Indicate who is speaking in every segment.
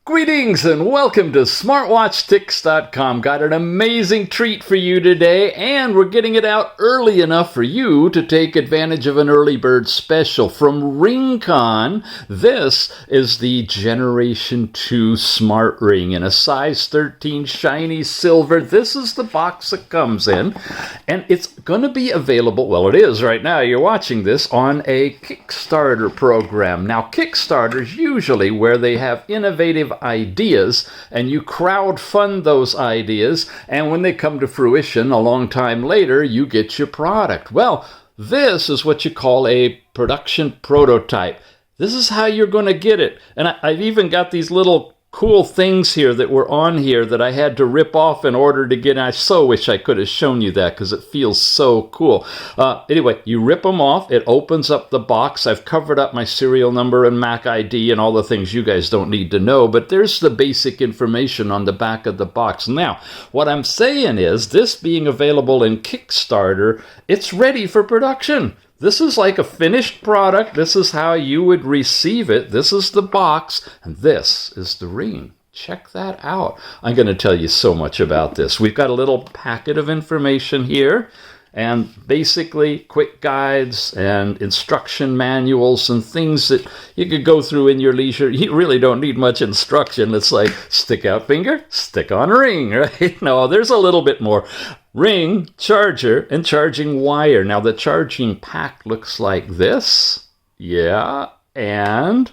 Speaker 1: Greetings and welcome to SmartWatchTix.com. Got an amazing treat for you today, and we're getting it out early enough for you to take advantage of an early bird special from Ringcon. This is the Generation 2 Smart Ring in a size 13 shiny silver. This is the box it comes in, and it's going to be available, well, it is right now, you're watching this, on a Kickstarter program. Now, Kickstarter's usually where they have innovative ideas and you crowdfund those ideas, and when they come to fruition a long time later, you get your product. Well, this is what you call a production prototype. This is how you're going to get it. And I've even got these little cool things here that were on here that I had to rip off in order to get. I so wish I could have shown you that because it feels so cool. Anyway, you rip them off. It opens up the box. I've covered up my serial number and MAC ID and all the things you guys don't need to know, but there's the basic information on the back of the box. Now, what I'm saying is, this being available in Kickstarter, it's ready for production. This is like a finished product. This is how you would receive it. This is the box, and this is the ring. Check that out. I'm going to tell you so much about this. We've got a little packet of information here, and basically quick guides and instruction manuals and things that you could go through in your leisure. You really don't need much instruction. It's like stick out finger, stick on ring, right? No, there's a little bit more. Ring, charger, and charging wire. Now, the charging pack looks like this. Yeah, and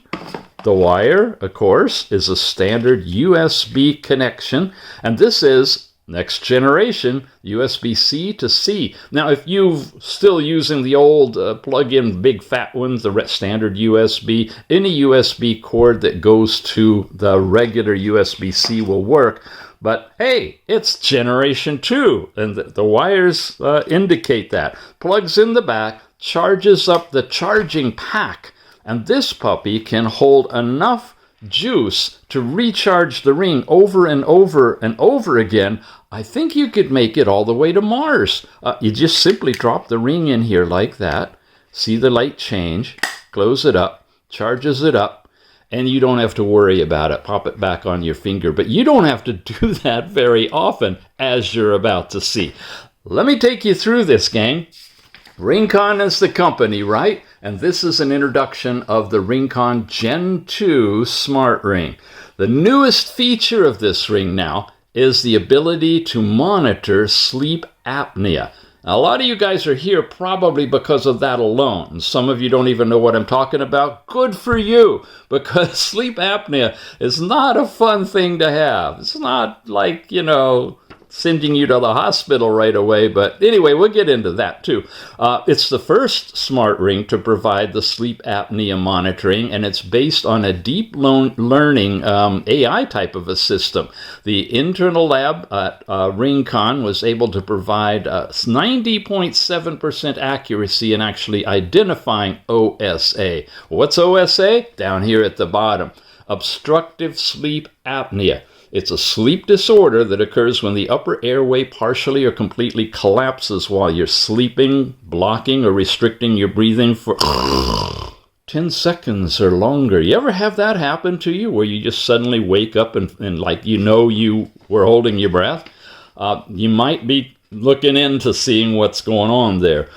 Speaker 1: the wire, of course, is a standard USB connection, and this is next generation USB-C to C. Now, if you're still using the old plug-in big fat ones, the standard USB, any USB cord that goes to the regular USB-C will work. But hey, it's Generation 2, and the wires indicate that. Plugs in the back, charges up the charging pack, and this puppy can hold enough juice to recharge the ring over and over and over again. I think you could make it all the way to Mars. You just simply drop the ring in here like that, see the light change, close it up, charges it up, and you don't have to worry about it. Pop it back on your finger. But you don't have to do that very often, as you're about to see. Let me take you through this, gang. Ringcon is the company, right? And this is an introduction of the Ringcon Gen 2 Smart Ring. The newest feature of this ring now is the ability to monitor sleep apnea. Now, a lot of you guys are here probably because of that alone. Some of you don't even know what I'm talking about. Good for you, because sleep apnea is not a fun thing to have. It's not like, sending you to the hospital right away. But anyway, we'll get into that too. It's the first smart ring to provide the sleep apnea monitoring, and it's based on a deep learning AI type of a system. The internal lab at Ringcon was able to provide 90.7% accuracy in actually identifying OSA. What's OSA? Down here at the bottom. Obstructive sleep apnea. It's a sleep disorder that occurs when the upper airway partially or completely collapses while you're sleeping, blocking or restricting your breathing for 10 seconds or longer. You ever have that happen to you where you just suddenly wake up and like you were holding your breath? You might be looking into seeing what's going on there.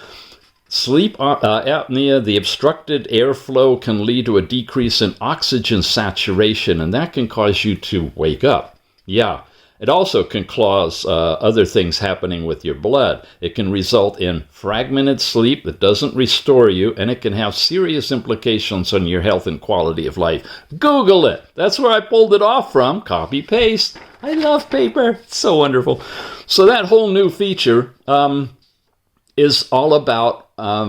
Speaker 1: Sleep apnea, the obstructed airflow can lead to a decrease in oxygen saturation, and that can cause you to wake up. Yeah, it also can cause other things happening with your blood. It can result in fragmented sleep that doesn't restore you, and it can have serious implications on your health and quality of life. Google it. That's where I pulled it off from. Copy, paste. I love paper. It's so wonderful. So that whole new feature is all about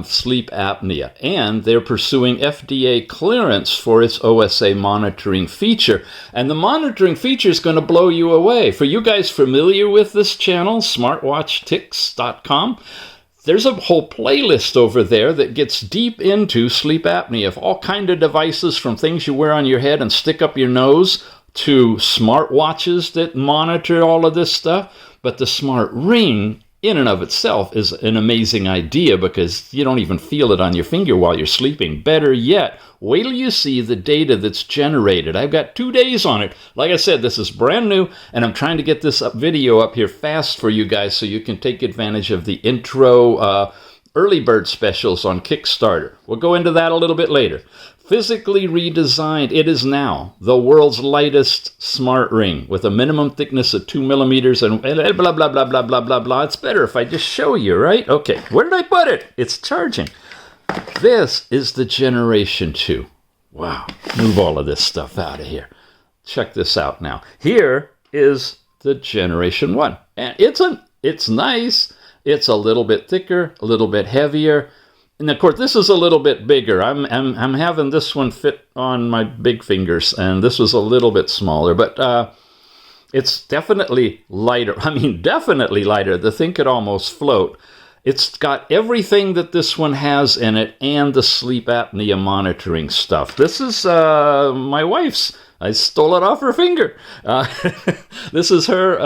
Speaker 1: sleep apnea, and they're pursuing FDA clearance for its OSA monitoring feature. And the monitoring feature is going to blow you away. For you guys familiar with this channel, SmartWatchTix.com, there's a whole playlist over there that gets deep into sleep apnea, of all kind of devices, from things you wear on your head and stick up your nose to smartwatches that monitor all of this stuff. But the smart ring in and of itself is an amazing idea because you don't even feel it on your finger while you're sleeping. Better yet, wait till you see the data that's generated. I've got 2 days on it. Like I said, this is brand new, and I'm trying to get this video up here fast for you guys so you can take advantage of the intro early bird specials on Kickstarter. We'll go into that a little bit later. Physically redesigned, it is now the world's lightest smart ring with a minimum thickness of 2 millimeters and blah, blah, blah, blah, blah, blah, blah. It's better if I just show you, right? Okay, where did I put it? It's charging. This is the Generation 2. Wow, move all of this stuff out of here. Check this out now. Here is the Generation 1. And it's nice. It's a little bit thicker, a little bit heavier. And of course, this is a little bit bigger. I'm having this one fit on my big fingers, and this was a little bit smaller, but it's definitely lighter. I mean, definitely lighter. The thing could almost float. It's got everything that this one has in it and the sleep apnea monitoring stuff. This is my wife's. I stole it off her finger. This is her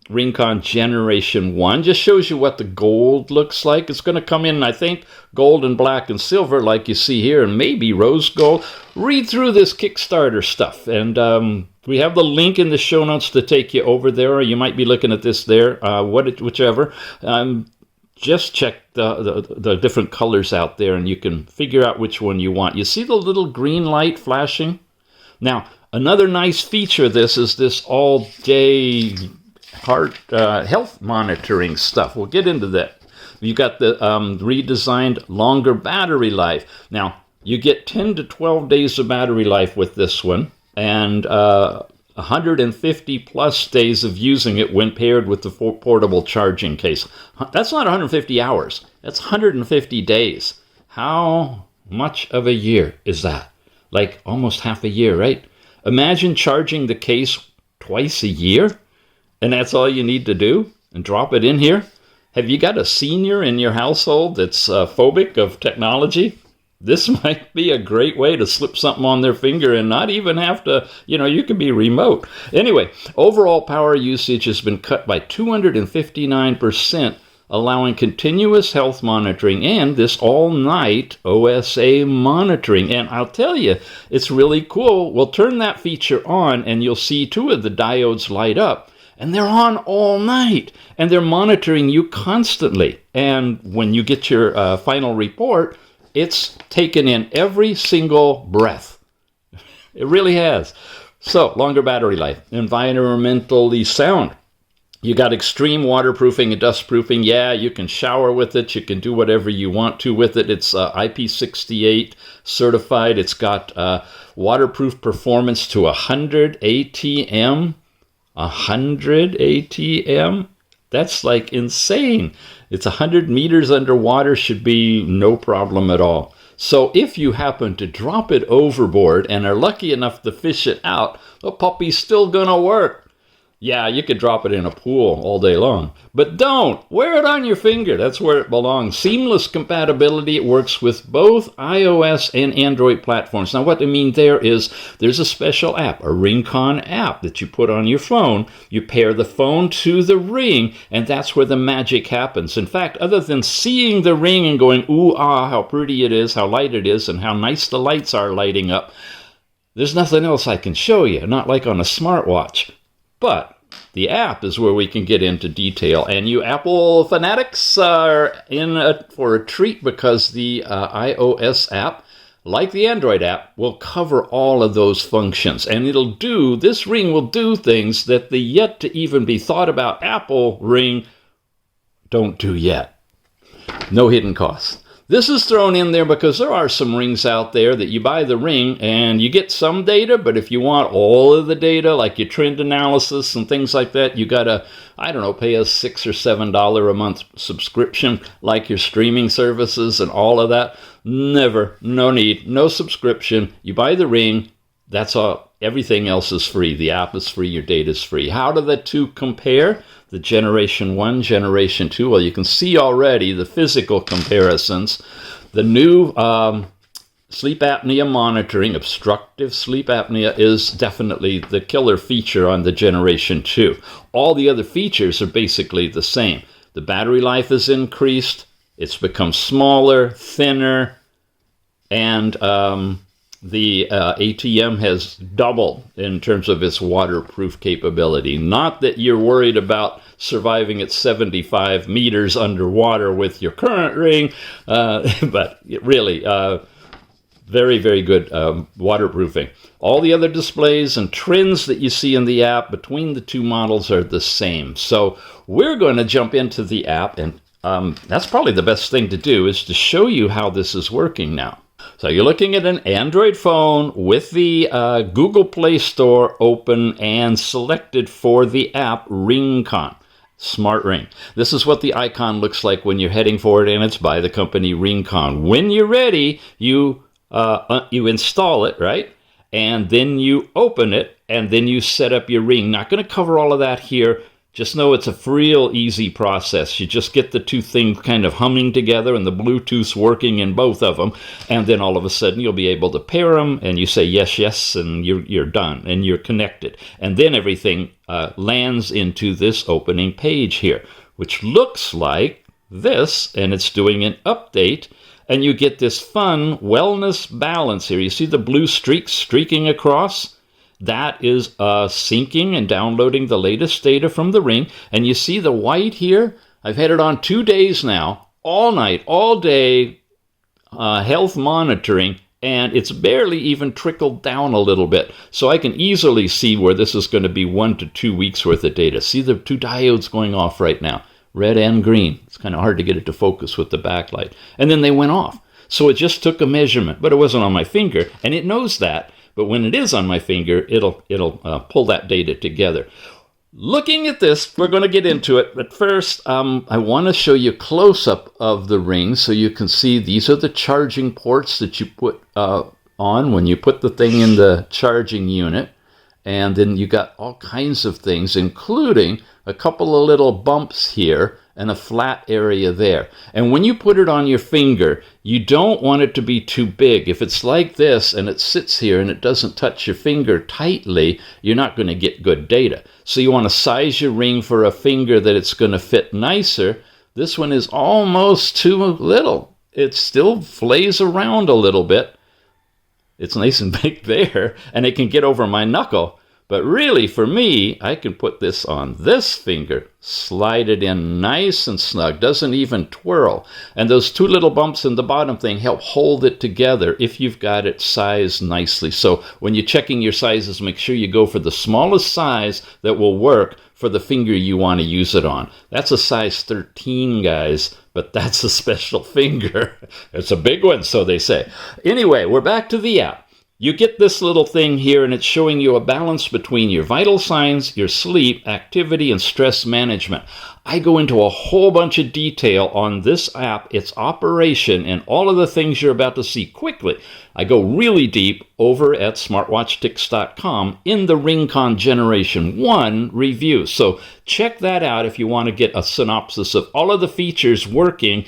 Speaker 1: Ringcon Generation 1. Just shows you what the gold looks like. It's going to come in, I think, gold and black and silver like you see here, and maybe rose gold. Read through this Kickstarter stuff. And we have the link in the show notes to take you over there, or you might be looking at this there, whichever. Just check the different colors out there, and you can figure out which one you want. You see the little green light flashing? Now, another nice feature of this is this all-day heart health monitoring stuff. We'll get into that. You've got the redesigned longer battery life. Now, you get 10 to 12 days of battery life with this one, and 150 plus days of using it when paired with the portable charging case. That's not 150 hours. That's 150 days. How much of a year is that? Like almost half a year, right? Imagine charging the case twice a year, and that's all you need to do, and drop it in here. Have you got a senior in your household that's phobic of technology? This might be a great way to slip something on their finger and not even have to, you can be remote. Anyway, overall power usage has been cut by 259%, allowing continuous health monitoring and this all-night OSA monitoring. And I'll tell you, it's really cool. We'll turn that feature on, and you'll see 2 of the diodes light up. And they're on all night, and they're monitoring you constantly. And when you get your final report, it's taken in every single breath. It really has. So, longer battery life, environmentally sound. You got extreme waterproofing and dustproofing. Yeah, you can shower with it. You can do whatever you want to with it. It's IP68 certified. It's got waterproof performance to 100 ATM. 100 ATM? That's like insane. It's 100 meters underwater, should be no problem at all. So if you happen to drop it overboard and are lucky enough to fish it out, the puppy's still gonna work. Yeah, you could drop it in a pool all day long, but don't. Wear it on your finger. That's where it belongs. Seamless compatibility. It works with both iOS and Android platforms. Now, what I mean there is there's a special app, a Ringcon app that you put on your phone. You pair the phone to the ring, and that's where the magic happens. In fact, other than seeing the ring and going, ooh, ah, how pretty it is, how light it is, and how nice the lights are lighting up, there's nothing else I can show you, not like on a smartwatch. But the app is where we can get into detail. And you Apple fanatics are in for a treat, because the iOS app, like the Android app, will cover all of those functions. And this ring will do things that the yet to even be thought about Apple ring don't do yet. No hidden costs. This is thrown in there because there are some rings out there that you buy the ring and you get some data, but if you want all of the data, like your trend analysis and things like that, you gotta, pay a $6 or $7 a month subscription, like your streaming services and all of that. Never, no need, no subscription. You buy the ring, that's all. Everything else is free. The app is free, your data is free. How do the two compare? The Generation 1, Generation 2, well, you can see already the physical comparisons. The new sleep apnea monitoring, obstructive sleep apnea, is definitely the killer feature on the Generation 2. All the other features are basically the same. The battery life is increased. It's become smaller, thinner, and the ATM has doubled in terms of its waterproof capability. Not that you're worried about surviving at 75 meters underwater with your current ring, but really, very, very good waterproofing. All the other displays and trends that you see in the app between the two models are the same. So we're going to jump into the app, and that's probably the best thing to do, is to show you how this is working now. So you're looking at an Android phone with the Google Play Store open and selected for the app Ringcon. Smart Ring. This is what the icon looks like when you're heading for it, and it's by the company Ringcon. When you're ready, you install it, right? And then you open it, and then you set up your ring. Not going to cover all of that here. Just know it's a real easy process. You just get the two things kind of humming together and the Bluetooth's working in both of them. And then all of a sudden you'll be able to pair them, and you say yes, yes, and you're done and you're connected. And then everything lands into this opening page here, which looks like this, and it's doing an update. And you get this fun wellness balance here. You see the blue streaks streaking across? That is syncing and downloading the latest data from the ring. And you see the white here? I've had it on 2 days now, all night, all day, health monitoring, and it's barely even trickled down a little bit. So I can easily see where this is going to be 1 to 2 weeks worth of data. See the two diodes going off right now, red and green. It's kind of hard to get it to focus with the backlight. And then they went off. So it just took a measurement, but it wasn't on my finger, and it knows that. But when it is on my finger, it'll pull that data together. Looking at this, we're going to get into it. But first, I want to show you a close-up of the ring so you can see these are the charging ports that you put on when you put the thing in the charging unit. And then you got all kinds of things, including a couple of little bumps here and a flat area there. And when you put it on your finger, you don't want it to be too big. If it's like this and it sits here and it doesn't touch your finger tightly, you're not going to get good data. So you want to size your ring for a finger that it's going to fit nicer. This one is almost too little. It still flays around a little bit. It's nice and big there, and it can get over my knuckle. But really, for me, I can put this on this finger, slide it in nice and snug, doesn't even twirl. And those two little bumps in the bottom thing help hold it together if you've got it sized nicely. So when you're checking your sizes, make sure you go for the smallest size that will work for the finger you want to use it on. That's a size 13, guys, but that's a special finger. It's a big one, so they say. Anyway, we're back to the app. You get this little thing here, and it's showing you a balance between your vital signs, your sleep, activity, and stress management. I go into a whole bunch of detail on this app, its operation, and all of the things you're about to see quickly. I go really deep over at smartwatchtics.com in the Ringcon Generation 1 review. So check that out if you want to get a synopsis of all of the features working.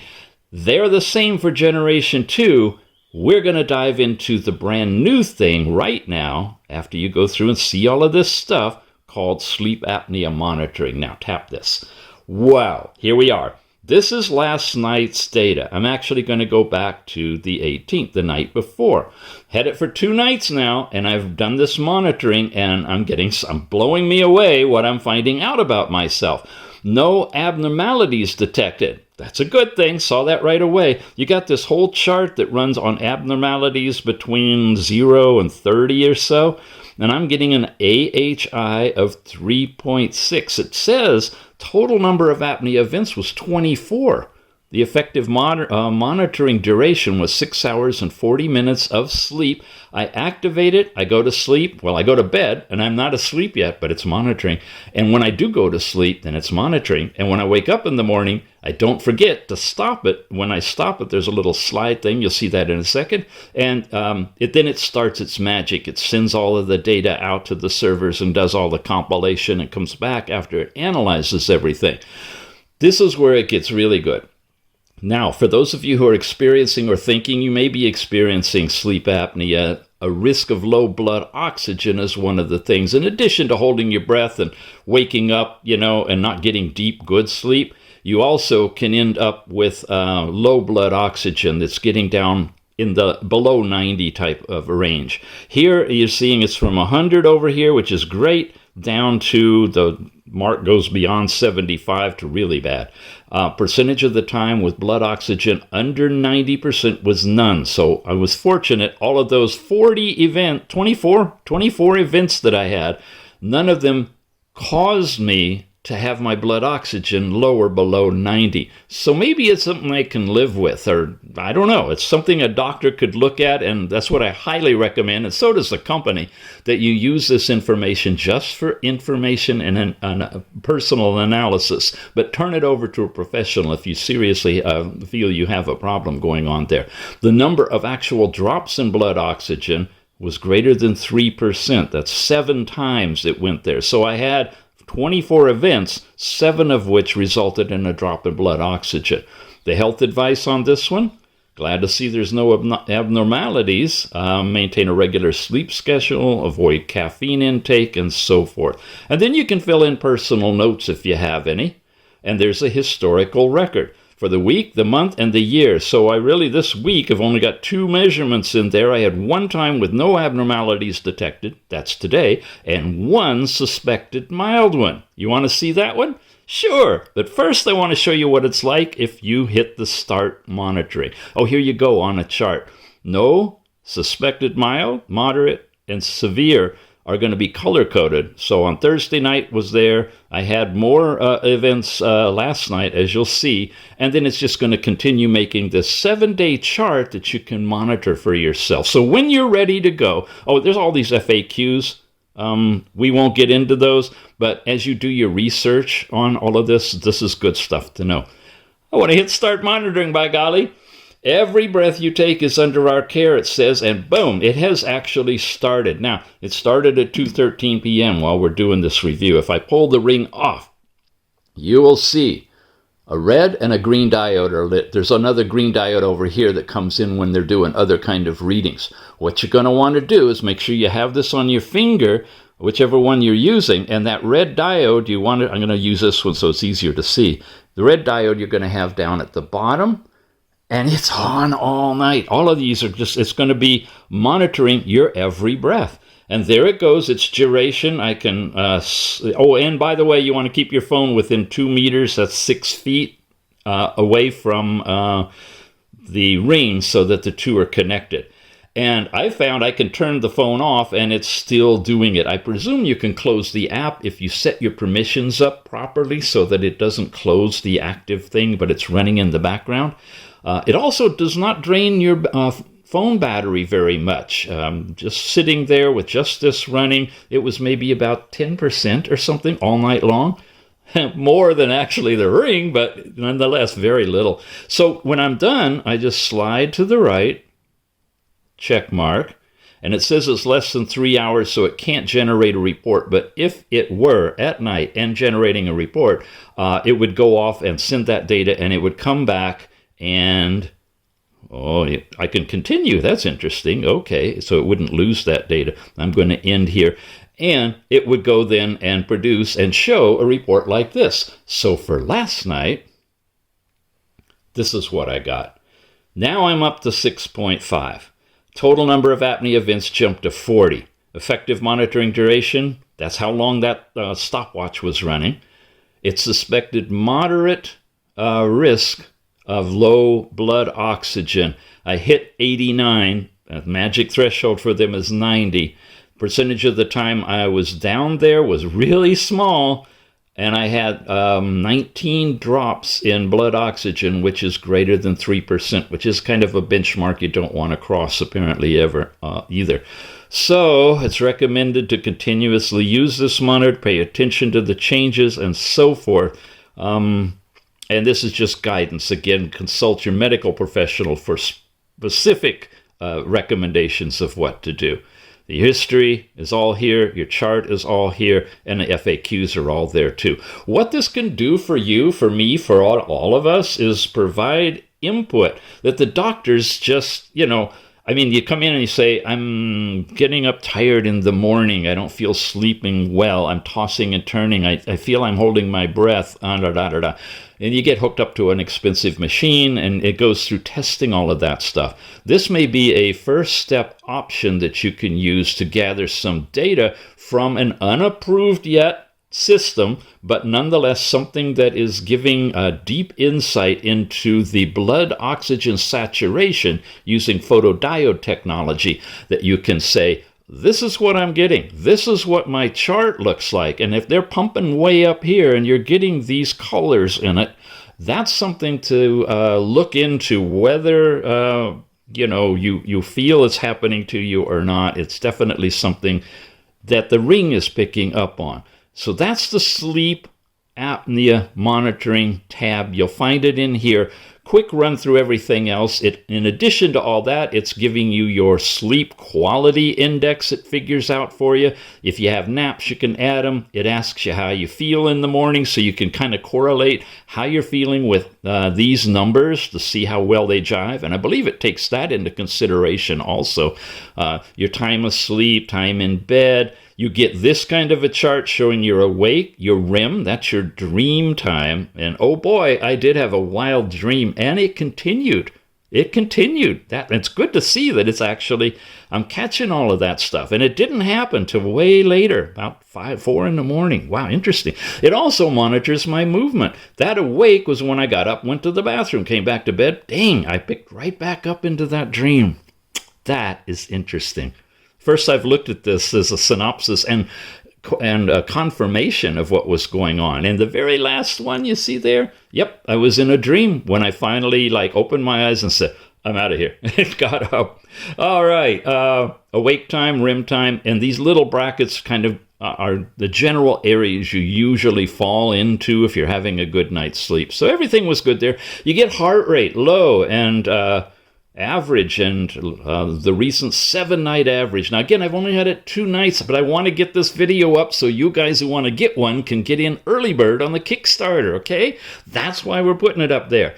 Speaker 1: They're the same for Generation 2. We're going to dive into the brand new thing right now after you go through and see all of this stuff called sleep apnea monitoring. Now tap this. Wow, here we are. This is last night's data. I'm actually going to go back to the 18th, the night before. Had it for 2 nights now, and I've done this monitoring, and I'm blowing me away what I'm finding out about myself. No abnormalities detected. That's a good thing. Saw that right away. You got this whole chart that runs on abnormalities between 0 and 30 or so. And I'm getting an AHI of 3.6. It says total number of apnea events was 24. The effective monitoring duration was 6 hours and 40 minutes of sleep. I activate it, I go to sleep. Well, I go to bed, and I'm not asleep yet, but it's monitoring. And when I do go to sleep, then it's monitoring. And when I wake up in the morning, I don't forget to stop it. When I stop it, there's a little slide thing. You'll see that in a second. And then it starts its magic. It sends all of the data out to the servers and does all the compilation and comes back after it analyzes everything. This is where it gets really good. Now, for those of you who are experiencing or thinking you may be experiencing sleep apnea, a risk of low blood oxygen is one of the things. In addition to holding your breath and waking up, and not getting deep, good sleep, you also can end up with low blood oxygen that's getting down in the below 90 type of a range. Here you're seeing it's from 100 over here, which is great, down to the mark goes beyond 75 to really bad. Percentage of the time with blood oxygen under 90% was none. So I was fortunate. All of those 24 events that I had, none of them caused me to have my blood oxygen lower below 90. So maybe it's something I can live with, or I don't know. It's something a doctor could look at, and that's what I highly recommend, and so does the company, that you use this information just for information and a personal analysis, but turn it over to a professional if you seriously feel you have a problem going on there. The number of actual drops in blood oxygen was greater than 3%. That's 7 times it went there. So I had 24 events, 7 of which resulted in a drop in blood oxygen. The health advice on this one, glad to see there's no abnormalities. Maintain a regular sleep schedule, avoid caffeine intake, and so forth. And then you can fill in personal notes if you have any. And there's a historical record for the week, the month, and the year. So this week, have only got 2 measurements in there. I had 1 time with no abnormalities detected, that's today, and 1 suspected mild one. You want to see that one? Sure, but first I want to show you what it's like if you hit the start monitoring. Oh, here you go on a chart. No, suspected mild, moderate, and severe are going to be color-coded. So on Thursday night was there. I had more events last night, as you'll see. And then it's just going to continue making this 7-day chart that you can monitor for yourself. So when you're ready to go, there's all these FAQs. We won't get into those. But as you do your research on all of this, this is good stuff to know. I want to hit start monitoring, by golly. Every breath you take is under our care, it says, and boom, it has actually started. Now, it started at 2:13 p.m. while we're doing this review. If I pull the ring off, you will see a red and a green diode are lit. There's another green diode over here that comes in when they're doing other kind of readings. What you're going to want to do is make sure you have this on your finger, whichever one you're using, and that red diode, I'm going to use this one so it's easier to see. The red diode you're going to have down at the bottom, and it's on all night. All of these are it's going to be monitoring your every breath. And there it goes. Its duration. I can, and by the way, you want to keep your phone within 2 meters. That's 6 feet away from the ring so that the two are connected. And I found I can turn the phone off and it's still doing it. I presume you can close the app if you set your permissions up properly so that it doesn't close the active thing, but it's running in the background. It also does not drain your phone battery very much. Just sitting there with just this running, it was maybe about 10% or something all night long. More than actually the ring, but nonetheless, very little. So when I'm done, I just slide to the right, check mark, and it says it's less than 3 hours, so it can't generate a report. But if it were at night and generating a report, it would go off and send that data, and it would come back and, I can continue. That's interesting. Okay, so it wouldn't lose that data. I'm going to end here. And it would go then and produce and show a report like this. So for last night, this is what I got. Now I'm up to 6.5. Total number of apnea events jumped to 40. Effective monitoring duration, that's how long that stopwatch was running. It's suspected moderate risk of low blood oxygen. I hit 89. The magic threshold for them is 90. Percentage of the time I was down there was really small, and I had 19 drops in blood oxygen, which is greater than 3%, which is kind of a benchmark you don't want to cross apparently ever either. So it's recommended to continuously use this monitor, pay attention to the changes, and so forth. And this is just guidance. Again, consult your medical professional for specific recommendations of what to do. The history is all here, your chart is all here, and the FAQs are all there too. What this can do for you, for me, for all of us, is provide input that the doctors just, I mean, you come in and you say, I'm getting up tired in the morning. I don't feel sleeping well. I'm tossing and turning. I feel I'm holding my breath. And you get hooked up to an expensive machine, and it goes through testing all of that stuff. This may be a first step option that you can use to gather some data from an unapproved yet system, but nonetheless something that is giving a deep insight into the blood oxygen saturation using photodiode technology, that you can say, this is what I'm getting. This is what my chart looks like. And if they're pumping way up here and you're getting these colors in it, that's something to look into, whether you feel it's happening to you or not. It's definitely something that the ring is picking up on. So that's the sleep apnea monitoring tab. You'll find it in here. Quick run through everything else. In addition to all that, it's giving you your sleep quality index. It figures out for you. If you have naps, you can add them. It asks you how you feel in the morning, so you can kind of correlate how you're feeling with these numbers to see how well they jive. And I believe it takes that into consideration also. Your time of sleep, time in bed. You get this kind of a chart showing you're awake, your REM, that's your dream time. And oh boy, I did have a wild dream, and it continued. It continued. It's good to see that it's actually, I'm catching all of that stuff. And it didn't happen till way later, about 4 in the morning. Wow, interesting. It also monitors my movement. That awake was when I got up, went to the bathroom, came back to bed. Dang, I picked right back up into that dream. That is interesting. First, I've looked at this as a synopsis and a confirmation of what was going on. And the very last one you see there, yep, I was in a dream when I finally opened my eyes and said, I'm out of here. It got up. All right, awake time, REM time, and these little brackets kind of are the general areas you usually fall into if you're having a good night's sleep. So everything was good there. You get heart rate low and average, and the recent 7-night average. Now again, I've only had it 2 nights, but I want to get this video up so you guys who want to get one can get in early bird on the Kickstarter, okay? That's why we're putting it up there.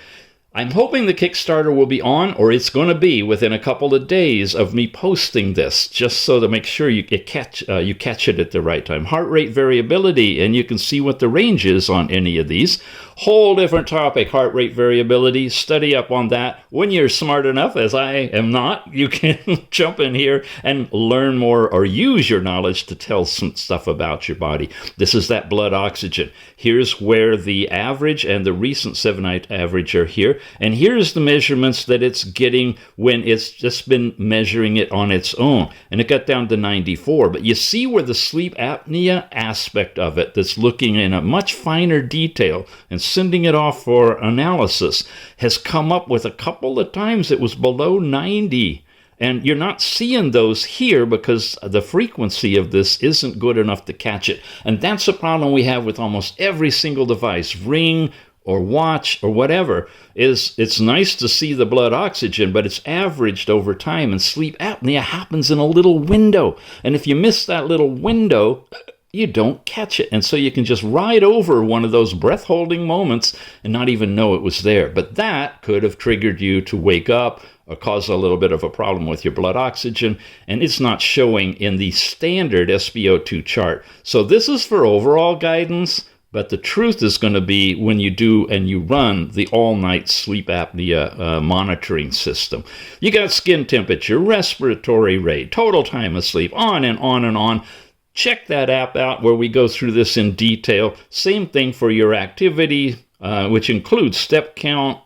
Speaker 1: I'm hoping the Kickstarter will be on, or it's going to be within a couple of days of me posting this, just so to make sure you catch it at the right time. Heart rate variability, and you can see what the range is on any of these. Whole different topic, heart rate variability. Study up on that. When you're smart enough, as I am not, you can jump in here and learn more or use your knowledge to tell some stuff about your body. This is that blood oxygen. Here's where the average and the recent 7-night average are here. And here's the measurements that it's getting when it's just been measuring it on its own. And it got down to 94. But you see where the sleep apnea aspect of it, that's looking in a much finer detail and sending it off for analysis, has come up with a couple of times it was below 90. And you're not seeing those here because the frequency of this isn't good enough to catch it. And that's a problem we have with almost every single device, ring or watch or whatever, is it's nice to see the blood oxygen, but it's averaged over time. And sleep apnea happens in a little window. And if you miss that little window, you don't catch it. And so you can just ride over one of those breath-holding moments and not even know it was there. But that could have triggered you to wake up or cause a little bit of a problem with your blood oxygen, and it's not showing in the standard SpO2 chart. So this is for overall guidance, but the truth is going to be when you do and you run the all-night sleep apnea monitoring system. You got skin temperature, respiratory rate, total time of sleep, on and on and on. Check that app out where we go through this in detail. Same thing for your activity, which includes step count,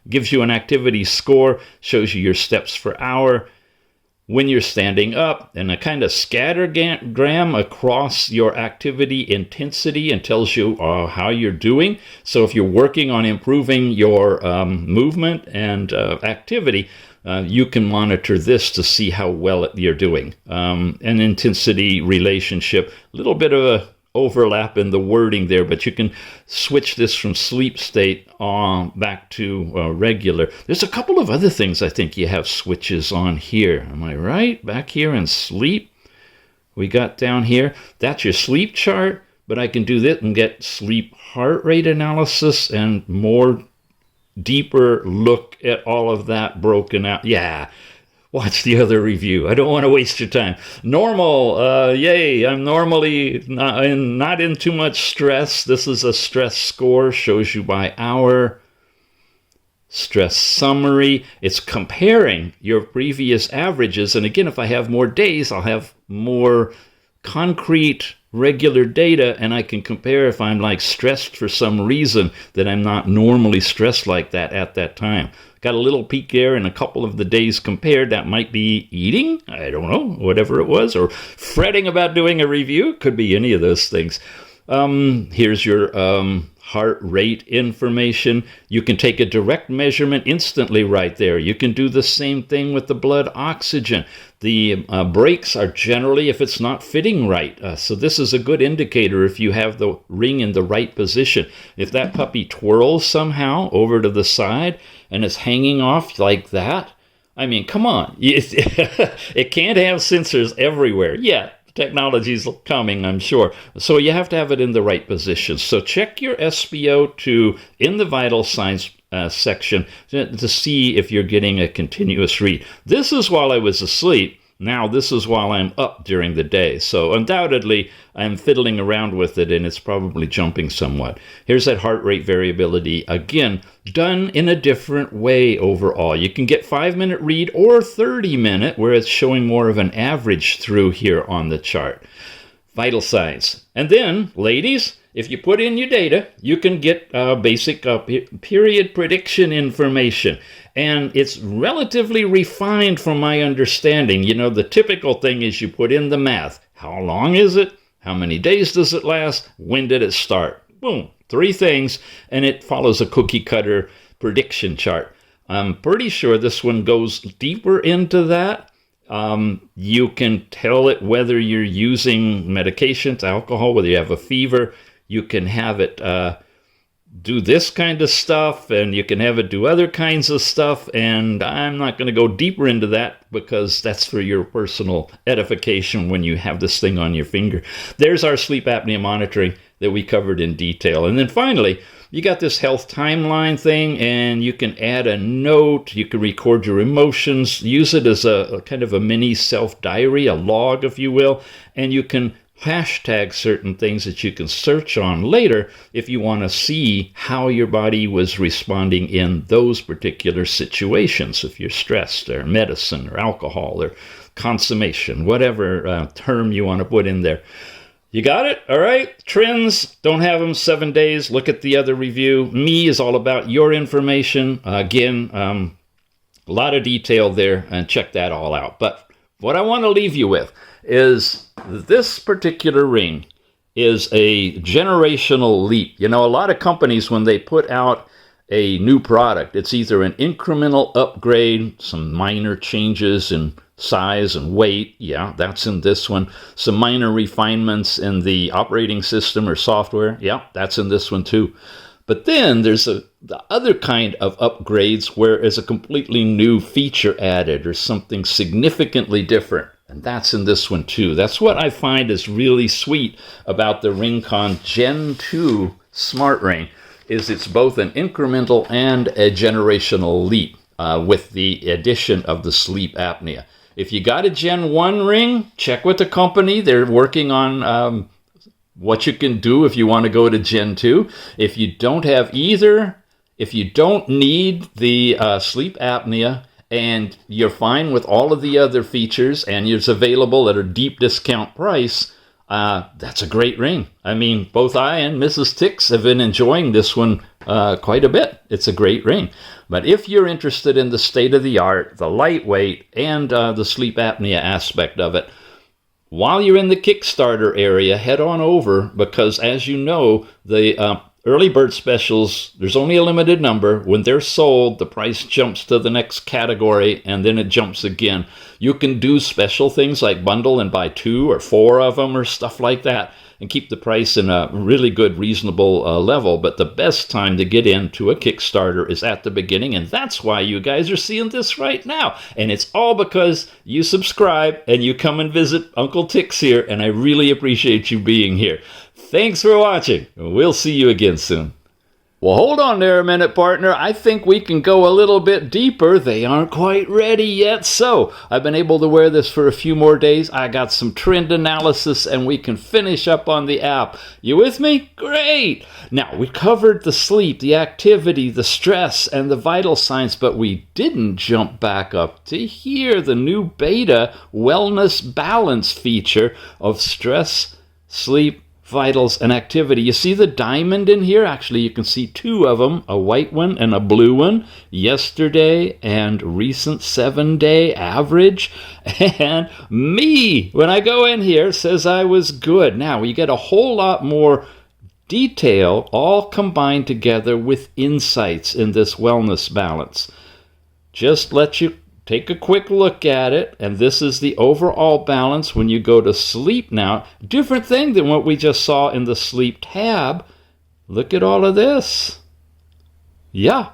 Speaker 1: gives you an activity score, shows you your steps per hour. When you're standing up, and a kind of scattergram across your activity intensity, and tells you how you're doing. So if you're working on improving your movement and activity, you can monitor this to see how well you're doing. An intensity relationship, a little bit of a overlap in the wording there, but you can switch this from sleep state back to regular. There's a couple of other things I think you have switches on here. Am I right? Back here in sleep, we got down here, that's your sleep chart, but I can do this and get sleep heart rate analysis and more deeper look at all of that broken out. Yeah. watch the other review. I don't want to waste your time. Normal, yay, I'm normally not in too much stress. This is a stress score, shows you by hour. Stress summary, it's comparing your previous averages. And again, if I have more days, I'll have more concrete regular data, and I can compare if I'm like stressed for some reason that I'm not normally stressed like that at that time. Got a little peek there in a couple of the days compared. That might be eating, I don't know, whatever it was, or fretting about doing a review. Could be any of those things. Here's your heart rate information. You can take a direct measurement instantly right there. You can do the same thing with the blood oxygen. The brakes are generally, if it's not fitting right. So this is a good indicator if you have the ring in the right position. If that puppy twirls somehow over to the side and is hanging off like that, I mean, come on. It can't have sensors everywhere yet. Technology's coming, I'm sure. So you have to have it in the right position. So check your SpO2 in the vital signs section to see if you're getting a continuous read. This is while I was asleep. Now this is while I'm up during the day. So undoubtedly, I'm fiddling around with it and it's probably jumping somewhat. Here's that heart rate variability. Again, done in a different way overall. You can get 5-minute read or 30-minute, where it's showing more of an average through here on the chart. Vital signs. And then, ladies, if you put in your data, you can get basic period prediction information. And it's relatively refined from my understanding. You know, the typical thing is you put in the math. How long is it? How many days does it last? When did it start? Boom, 3 things, and it follows a cookie cutter prediction chart. I'm pretty sure this one goes deeper into that. You can tell it whether you're using medications, alcohol, whether you have a fever. You can have it do this kind of stuff, and you can have it do other kinds of stuff, and I'm not going to go deeper into that because that's for your personal edification when you have this thing on your finger. There's our sleep apnea monitoring that we covered in detail. And then finally, you got this health timeline thing, and you can add a note, you can record your emotions, use it as a kind of a mini self-diary, a log, if you will, and you can hashtag certain things that you can search on later if you want to see how your body was responding in those particular situations. If you're stressed, or medicine, or alcohol, or consummation, whatever term you want to put in there. You got it? All right. Trends, don't have them 7 days. Look at the other review. Me is all about your information. Again, a lot of detail there, and check that all out. But what I want to leave you with is this particular ring is a generational leap. You know, a lot of companies, when they put out a new product, it's either an incremental upgrade, some minor changes in size and weight. Yeah, that's in this one. Some minor refinements in the operating system or software. Yeah, that's in this one too. But then there's the other kind of upgrades where there's a completely new feature added or something significantly different. And that's in this one too. That's what I find is really sweet about the Ringcon Gen 2 Smart Ring, is it's both an incremental and a generational leap with the addition of the sleep apnea. If you got a Gen 1 ring, check with the company. They're working on what you can do if you want to go to Gen 2. If you don't have either, if you don't need the sleep apnea, and you're fine with all of the other features, and it's available at a deep discount price, that's a great ring. I mean, both I and Mrs. Tix have been enjoying this one quite a bit. It's a great ring. But if you're interested in the state-of-the-art, the lightweight, and the sleep apnea aspect of it, while you're in the Kickstarter area, head on over, because as you know, the early bird specials, there's only a limited number. When they're sold, the price jumps to the next category, and then it jumps again. You can do special things like bundle and buy 2 or 4 of them or stuff like that, and keep the price in a really good, reasonable level. But the best time to get into a Kickstarter is at the beginning, and that's why you guys are seeing this right now. And it's all because you subscribe and you come and visit Uncle Tix here, and I really appreciate you being here. Thanks for watching. We'll see you again soon. Well, hold on there a minute, partner. I think we can go a little bit deeper. They aren't quite ready yet. So I've been able to wear this for a few more days. I got some trend analysis and we can finish up on the app. You with me? Great. Now, we covered the sleep, the activity, the stress, and the vital signs, but we didn't jump back up to here, the new beta wellness balance feature of stress, sleep, vitals, and activity. You see the diamond in here? Actually, you can see two of them, a white one and a blue one, yesterday and recent 7-day average. And me, when I go in here, says I was good. Now, we get a whole lot more detail all combined together with insights in this wellness balance. Just let you take a quick look at it, and this is the overall balance when you go to sleep now. Different thing than what we just saw in the sleep tab. Look at all of this. Yeah.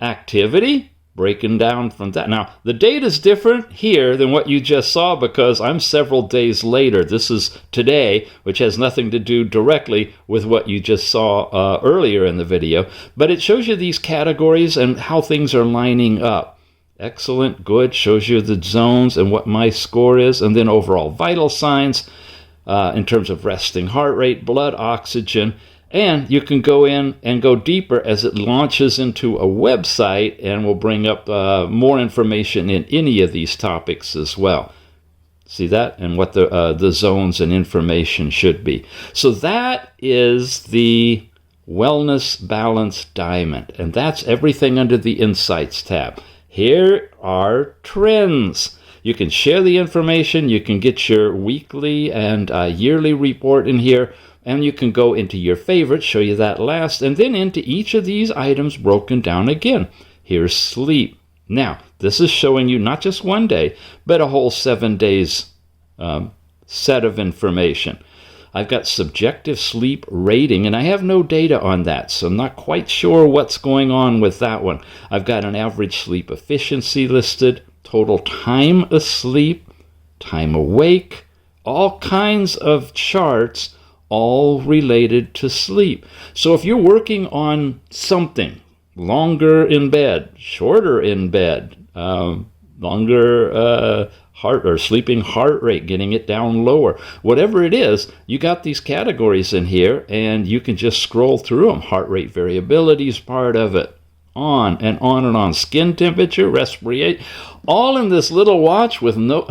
Speaker 1: Activity, breaking down from that. Now, the data is different here than what you just saw because I'm several days later. This is today, which has nothing to do directly with what you just saw earlier in the video. But it shows you these categories and how things are lining up. Excellent, good, shows you the zones and what my score is, and then overall vital signs in terms of resting heart rate, blood oxygen, and you can go in and go deeper as it launches into a website and will bring up more information in any of these topics as well. See that? And what the zones and information should be. So that is the Wellness Balance Diamond, and that's everything under the Insights tab. Here are trends. You can share the information. You can get your weekly and yearly report in here. And you can go into your favorites, show you that last, and then into each of these items broken down again. Here's sleep. Now, this is showing you not just one day, but a whole 7 days set of information. I've got subjective sleep rating, and I have no data on that, so I'm not quite sure what's going on with that one. I've got an average sleep efficiency listed, total time asleep, time awake, all kinds of charts, all related to sleep. So if you're working on something, longer in bed, shorter in bed, longer sleeping heart rate, getting it down lower. Whatever it is, you got these categories in here, and you can just scroll through them. Heart rate variability is part of it. On and on and on. Skin temperature, respirate, all in this little watch with no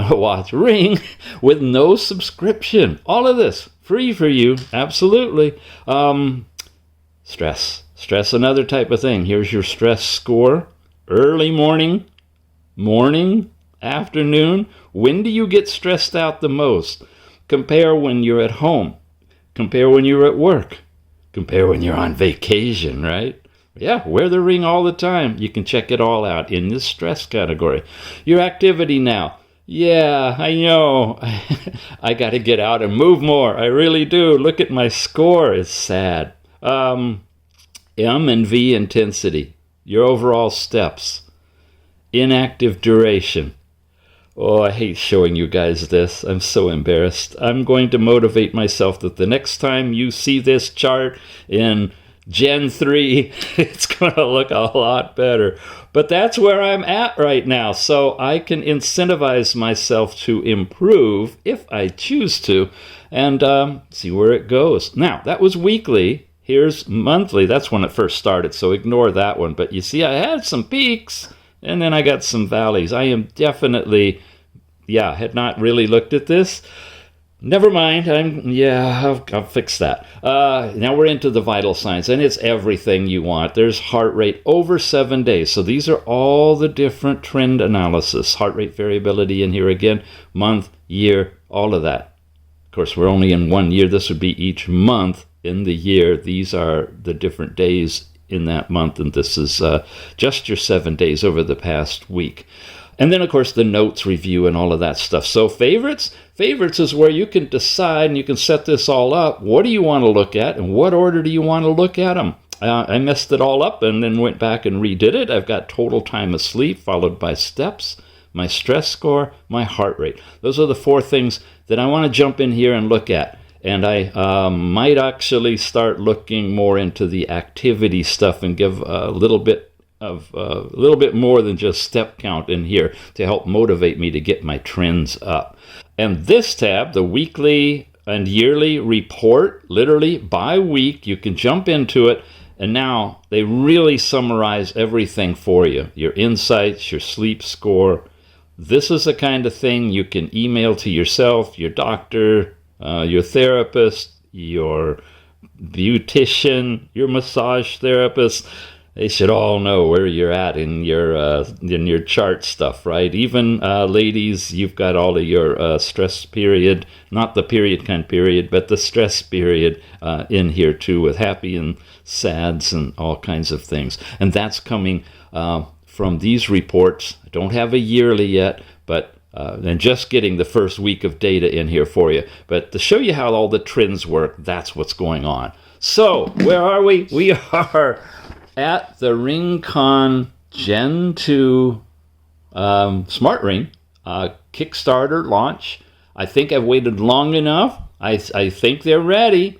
Speaker 1: ring with no subscription. All of this free for you, absolutely. Stress, another type of thing. Here's your stress score. Early morning, afternoon. When do you get stressed out the most? Compare when you're at home. Compare when you're at work. Compare when you're on vacation, right? Yeah, wear the ring all the time. You can check it all out in this stress category. Your activity now. Yeah, I know. I got to get out and move more. I really do. Look at my score. It's sad. M and V intensity. Your overall steps. Inactive duration. Oh, I hate showing you guys this. I'm so embarrassed. I'm going to motivate myself that the next time you see this chart in Gen 3, it's going to look a lot better. But that's where I'm at right now. So I can incentivize myself to improve if I choose to and see where it goes. Now, that was weekly. Here's monthly. That's when it first started, so ignore that one. But you see, I had some peaks. And then I got some valleys. I am definitely, had not really looked at this. Never mind. I'll fix that. Now we're into the vital signs, and it's everything you want. There's heart rate over 7 days. So these are all the different trend analysis. Heart rate variability in here again, month, year, all of that. Of course, we're only in 1 year. This would be each month in the year. These are the different days in that month, and this is just your 7 days over the past week. And then, of course, the notes review and all of that stuff. So favorites is where you can decide and you can set this all up. What do you want to look at, and what order do you want to look at them? I messed it all up and then went back and redid it. I've got total time asleep followed by steps, my stress score, my heart rate. Those are the 4 things that I want to jump in here and look at. And I might actually start looking more into the activity stuff and give a little bit more than just step count in here to help motivate me to get my trends up. And this tab, the weekly and yearly report, literally by week, you can jump into it. And now they really summarize everything for you. Your insights, your sleep score. This is the kind of thing you can email to yourself, your doctor, your therapist, your beautician, your massage therapist. They should all know where you're at in your chart stuff, right? Even ladies, you've got all of your stress period, not the period kind period, but the stress period in here too, with happy and sads and all kinds of things. And that's coming from these reports. I don't have a yearly yet, but and just getting the first week of data in here for you. But to show you how all the trends work, that's what's going on. So where are we? We are at the Ringcon Gen 2 Smart Ring Kickstarter launch. I think I've waited long enough. I think they're ready.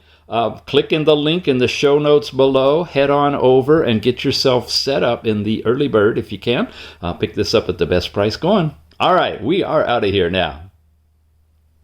Speaker 1: Click in the link in the show notes below. Head on over and get yourself set up in the early bird if you can. Pick this up at the best price going. All right, we are out of here now.